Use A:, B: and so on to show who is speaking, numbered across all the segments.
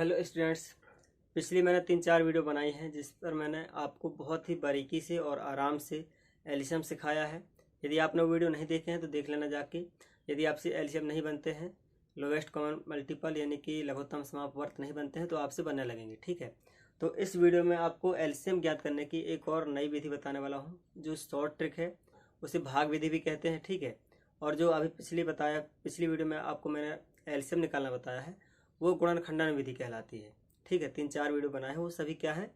A: Hello students, पिछली मैंने 3-4 video बनाई हैं जिस पर मैंने आपको बहुत ही बारीकी से और आराम से एलसीएम सिखाया है। यदि आपने वो वीडियो नहीं देखे हैं तो देख लेना जाके। यदि आपसे एलसीएम नहीं बनते हैं, लोवेस्ट कॉमन मल्टीपल यानी कि लघुत्तम समापवर्त नहीं बनते हैं तो आपसे बनने लगेंगे। ठीक है, तो इस वीडियो में आपको एलसीएम ज्ञात करने की एक और नई विधि बताने वाला हूँ जो शॉर्ट ट्रिक है, उसे भाग विधि भी कहते हैं। ठीक है, और जो अभी पिछली वीडियो में आपको मैंने एलसीएम निकालना बताया है वो गुणनखंडन विधि कहलाती है। ठीक है, 3-4 वीडियो बनाए हैं वो सभी क्या है,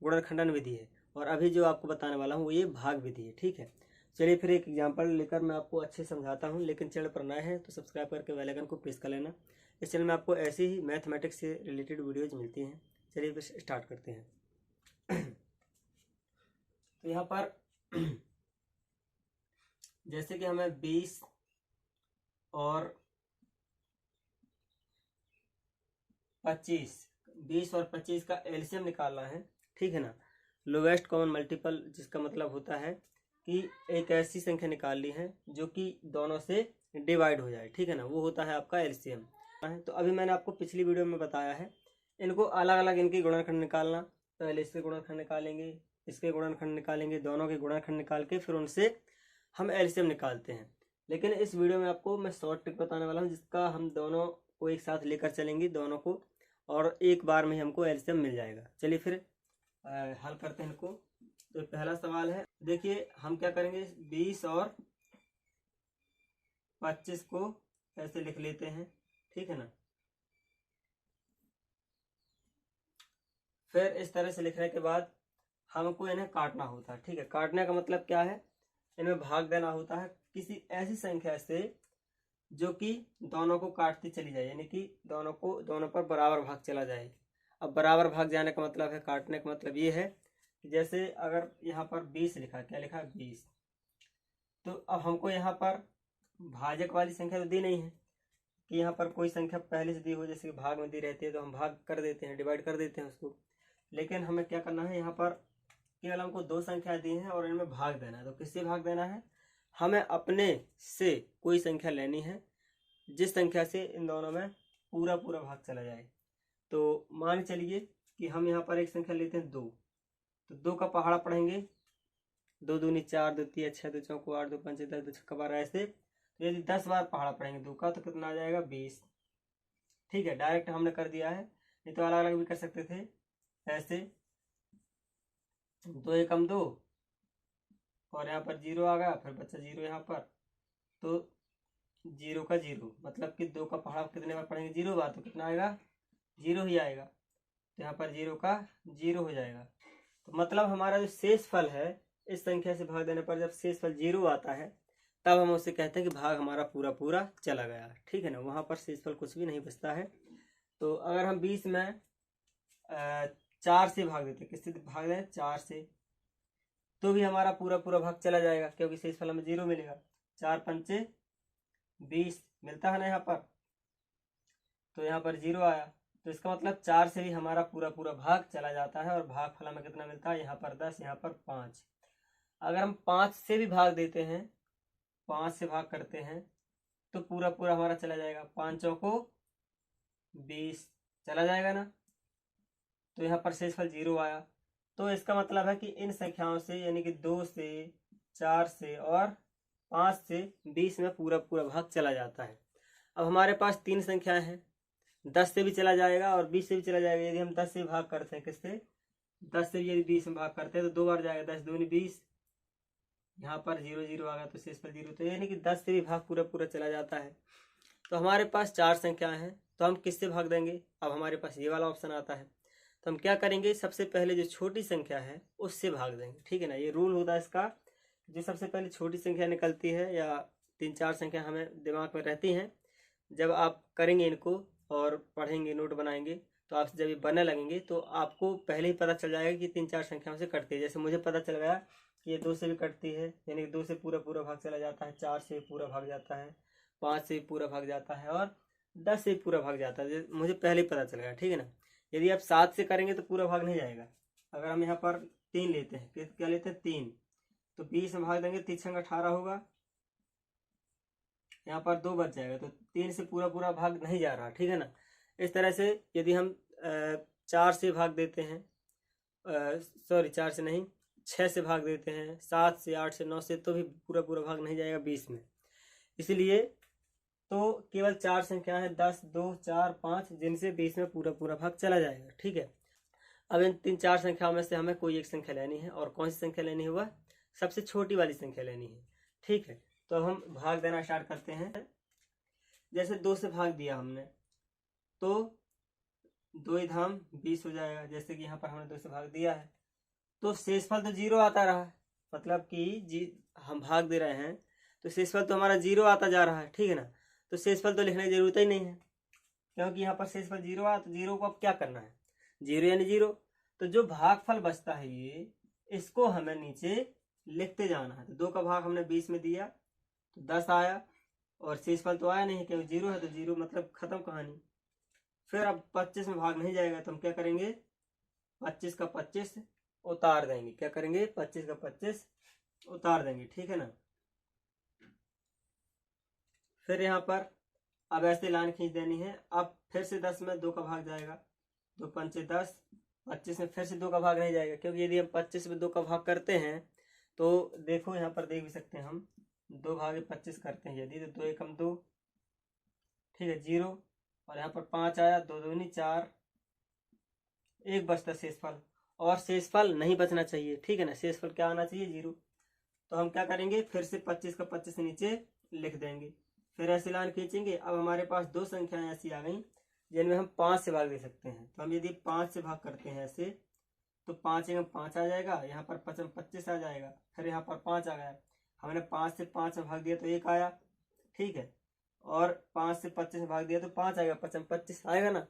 A: गुणनखंडन विधि है। और अभी जो आपको बताने वाला हूँ वो ये भाग विधि है। ठीक है, चलिए फिर एक एग्जांपल लेकर मैं आपको अच्छे समझाता हूँ। लेकिन चैनल पर नए हैं तो सब्सक्राइब करके बेल आइकन को प्रेस कर लेना। इस चैनल में आपको ऐसी ही मैथमेटिक्स से रिलेटेड वीडियोज मिलती हैं। चलिए फिर स्टार्ट करते हैं। तो यहाँ पर जैसे कि हमें 20 और 25 का एलसीएम निकालना है। ठीक है ना, लोवेस्ट कॉमन मल्टीपल, जिसका मतलब होता है कि एक ऐसी संख्या निकालनी है जो कि दोनों से डिवाइड हो जाए। ठीक है ना, वो होता है आपका एलसीएम। तो अभी मैंने आपको पिछली वीडियो में बताया है इनको अलग अलग इनके गुणनखंड निकालना। पहले इसके गुणनखंड निकालेंगे, इसके गुणनखंड निकालेंगे, दोनों के गुणनखंड निकाल के फिर उनसे हम एलसीएम निकालते हैं। लेकिन इस वीडियो में आपको मैं शॉर्ट ट्रिक बताने वाला हूँ जिसका हम दोनों को एक साथ लेकर चलेंगे, दोनों को, और एक बार में ही हमको एलसीएम मिल जाएगा। चलिए फिर हल करते हैं इनको। तो पहला सवाल है, देखिए हम क्या करेंगे, 20 और 25 को ऐसे लिख लेते हैं। ठीक है ना, फिर इस तरह से लिखने के बाद हमको इन्हें काटना होता है। ठीक है, काटने का मतलब क्या है, इनमें भाग देना होता है किसी ऐसी संख्या से जो कि दोनों को काटती चली जाए, यानी कि दोनों पर बराबर भाग चला जाए। अब बराबर भाग जाने का मतलब है, काटने का मतलब ये है कि जैसे अगर यहाँ पर 20 लिखा, क्या लिखा 20, तो अब हमको यहाँ पर भाजक वाली संख्या तो दी नहीं है कि यहाँ पर कोई संख्या पहले से दी हो, जैसे कि भाग में दी रहती है तो हम भाग कर देते हैं, डिवाइड कर देते हैं उसको। लेकिन हमें क्या करना है, यहाँ पर केवल हमको 2 संख्या दी हैं और इनमें भाग देना है। तो किससे भाग देना है, हमें अपने से कोई संख्या लेनी है जिस संख्या से इन दोनों में पूरा पूरा भाग चला जाए। तो मान चलिए कि हम यहाँ पर एक संख्या लेते हैं 2, तो 2 का पहाड़ा पढ़ेंगे, 2 दूनी 4, 2 तिया 6, 2 चौको 8, 2 पंचे 10, 2 छक्का 12 ऐसे। तो यदि 10 बार पहाड़ा पढ़ेंगे 2 का तो कितना आ जाएगा, 20। ठीक है, डायरेक्ट हमने कर दिया है, नहीं तो अलग अलग भी कर सकते थे ऐसे। 2 एकम 2 और यहाँ पर 0 आ गया, फिर बच्चा 0 यहाँ पर, तो 0 का 0 मतलब कि 2 का पहाड़ा कितने बार पढ़ेंगे, 0 बार, तो कितना आएगा, 0 ही आएगा। तो यहाँ पर 0 का 0 हो जाएगा। तो मतलब हमारा जो शेष फल है, इस संख्या से भाग देने पर जब शेष फल 0 आता है तब हम उससे कहते हैं कि भाग हमारा पूरा पूरा चला गया। ठीक है ना, वहाँ पर शेष फल कुछ भी नहीं बचता है। तो अगर हम 20 में 4 से भाग देते, किससे भाग दें, 4 से, तो भी हमारा पूरा पूरा भाग चला जाएगा क्योंकि शेष फल हमें 0 मिलेगा। 4 पंचे 20 मिलता है ना यहाँ पर, तो यहाँ पर 0 आया। तो इसका मतलब 4 से भी हमारा पूरा पूरा भाग चला जाता है और भाग फल हमें कितना मिलता है, यहाँ पर 10, यहाँ पर 5। अगर हम 5 से भी भाग देते हैं, 5 से भाग करते हैं तो पूरा पूरा हमारा चला जाएगा। 5 चौको 20 चला जाएगा ना, तो यहाँ पर शेषफल 0 आया। तो इसका मतलब है कि इन संख्याओं से, यानी कि 2 से, 4 से और 5 से 20 में पूरा पूरा भाग चला जाता है। अब हमारे पास 3 संख्याएं हैं, 10 से भी चला जाएगा और 20 से भी चला जाएगा। यदि हम 10 से भाग करते हैं, किससे, 10 से यदि 20 में भाग करते हैं तो 2 बार जाएगा, 10 दूनी 20, यहाँ पर 0 0 आ गया तो शेषफल 0। तो यानी कि 10 से भी भाग पूरा पूरा चला जाता है। तो हमारे पास 4 संख्याएं हैं, तो हम किससे भाग देंगे, अब हमारे पास ये वाला ऑप्शन आता है। तो हम क्या करेंगे, सबसे पहले जो छोटी संख्या है उससे भाग देंगे। ठीक है ना, ये रूल होता है इसका, जो सबसे पहले छोटी संख्या निकलती है या 3-4 संख्या हमें दिमाग में रहती हैं, जब आप करेंगे इनको और पढ़ेंगे, नोट बनाएंगे, तो आपसे जब ये बनने लगेंगे तो आपको पहले ही पता चल जाएगा कि 3-4 संख्याओं से कटती है। जैसे मुझे पता चल गया कि ये 2 से भी कटती है, यानी 2 से पूरा पूरा भाग चला जाता है, 4 से पूरा भाग जाता है, 5 से पूरा भाग जाता है और 10 से पूरा भाग जाता है, मुझे पहले ही पता चल गया। ठीक है ना, यदि आप 7 से करेंगे तो पूरा भाग नहीं जाएगा। अगर हम यहाँ पर 3 लेते हैं, क्या लेते हैं, 3, तो 20 में भाग देंगे, 3 छंग 18 होगा, यहाँ पर 2 बच जाएगा, तो 3 से पूरा पूरा भाग नहीं जा रहा। ठीक है ना, इस तरह से यदि हम 4 से भाग देते हैं, सॉरी 4 से नहीं, 6 से भाग देते हैं, 7 से, 8 से, 9 से, तो भी पूरा पूरा भाग नहीं जाएगा 20 में। इसलिए तो केवल 4 संख्या है, 10, 2, 4, 5, जिनसे 20 में पूरा पूरा भाग चला जाएगा। ठीक है, अब इन 3-4 संख्याओं में से हमें कोई एक संख्या लेनी है, और कौन सी संख्या लेनी है? वह सबसे छोटी वाली संख्या लेनी है। ठीक है, तो अब हम भाग देना स्टार्ट करते हैं। जैसे 2 से भाग दिया हमने, तो 2 धाम 20 हो जाएगा। जैसे कि यहाँ पर हमने 2 से भाग दिया है, तो शेषफल तो 0 आता रहा है, मतलब कि हम भाग दे रहे हैं तो शेषफल तो हमारा 0 आता जा रहा है। ठीक है ना, तो शेषफल तो लिखने की जरूरत ही नहीं है, क्योंकि यहाँ पर शेषफल 0 आया, तो 0 को अब क्या करना है? 0 यानी 0। तो जो भागफल बचता है ये, इसको हमें नीचे लिखते जाना है। तो 2 का भाग हमने 20 में दिया तो 10 आया, और शेषफल तो आया नहीं क्योंकि 0 है, तो 0 मतलब खत्म कहानी। फिर अब 25 में भाग नहीं जाएगा, तो हम क्या करेंगे? 25 का 25 उतार देंगे। क्या करेंगे? 25 का 25 उतार देंगे। ठीक है ना, फिर यहाँ पर अब ऐसे लाइन खींच देनी है। अब फिर से 10 में 2 का भाग जाएगा, 2 पंचे 10, 25 में फिर से 2 का भाग नहीं जाएगा, क्योंकि यदि हम 25 में 2 का भाग करते हैं तो देखो यहाँ पर देख भी सकते हैं हम, 2 भागे 25 करते हैं यदि, तो 2 एकम 2, ठीक है 0, और यहाँ पर 5 आया, 2 दूनी 4, 1 बचता शेषफल, और शेषफल नहीं बचना चाहिए। ठीक है ना, शेषफल क्या आना चाहिए? 0। तो हम क्या करेंगे? फिर से 25 का 25 नीचे लिख देंगे, फिर ऐसे लाइन खींचेंगे। अब हमारे पास 2 संख्याएं ऐसी आ गई जिनमें हम 5 से भाग दे सकते हैं। तो हम यदि 5 से भाग करते हैं ऐसे, तो 5 एकम 5 आ जाएगा, यहाँ पर 5 में 25 आ जाएगा, फिर यहाँ पर 5 आ गया। हमने 5 से 5 में भाग दिया तो 1 आया। ठीक है, और 5 से 25 में भाग दिया तो 5 आएगा, 5 में 25 आएगा ना।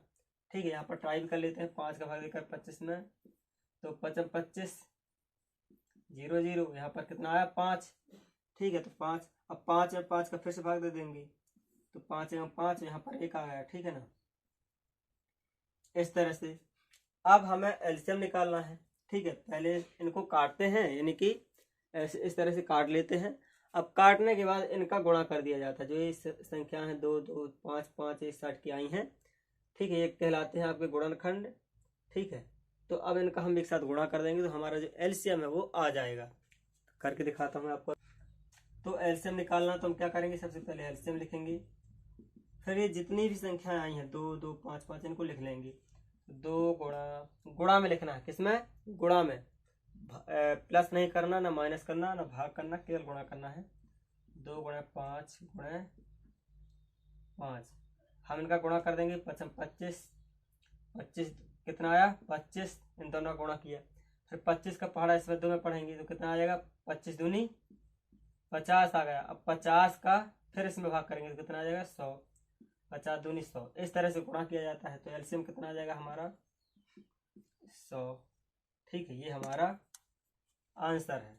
A: ठीक है, यहाँ पर ट्राई भी कर लेते हैं। 5 का भाग देकर 25 में, तो 5 में 25, 0 0, यहाँ पर कितना आया? 5। ठीक है, तो 5, अब 5 में 5 का फिर से भाग दे देंगे, तो 5 एवं 5, यहाँ पर 1 आ गया। ठीक है ना, इस तरह से अब हमें एलसीएम निकालना है। ठीक है, पहले इनको काटते हैं, यानी कि ऐसे इस तरह से काट लेते हैं। अब काटने के बाद इनका गुणा कर दिया जाता है। जो ये संख्या है 2 2 5 5 ये 60 की आई हैं। ठीक है, ये कहलाते हैं आपके गुणनखंड। ठीक है, तो अब इनका हम एक साथ गुणा कर देंगे, तो हमारा जो एलसीएम है वो आ जाएगा। करके दिखाता हूँ आपको। तो एलसीएम निकालना, तो हम क्या करेंगे? सबसे पहले एलसीएम लिखेंगे, फिर ये जितनी भी संख्याएं आई हैं 2 2 5 5 इनको लिख लेंगे। 2 गुणा में लिखना है। किसमें? गुणा में। प्लस नहीं करना, ना माइनस करना, ना भाग करना, केवल गुणा करना है। 2 गुणे 5 गुणे 5, हम इनका गुणा कर देंगे। 5 में 25, 25 कितना आया? 25, इन दोनों का गुणा किया। फिर 25 का पहाड़ा इसमें 2 में पढ़ेंगे तो कितना आ जाएगा? 25 दूनी 50 आ गया। अब 50 का फिर इसमें भाग करेंगे तो कितना आ जाएगा? 100, 50 दूनी 100। इस तरह से गुणा किया जाता है। तो एलसीएम कितना आ जाएगा हमारा? 100। ठीक है, ये हमारा आंसर है।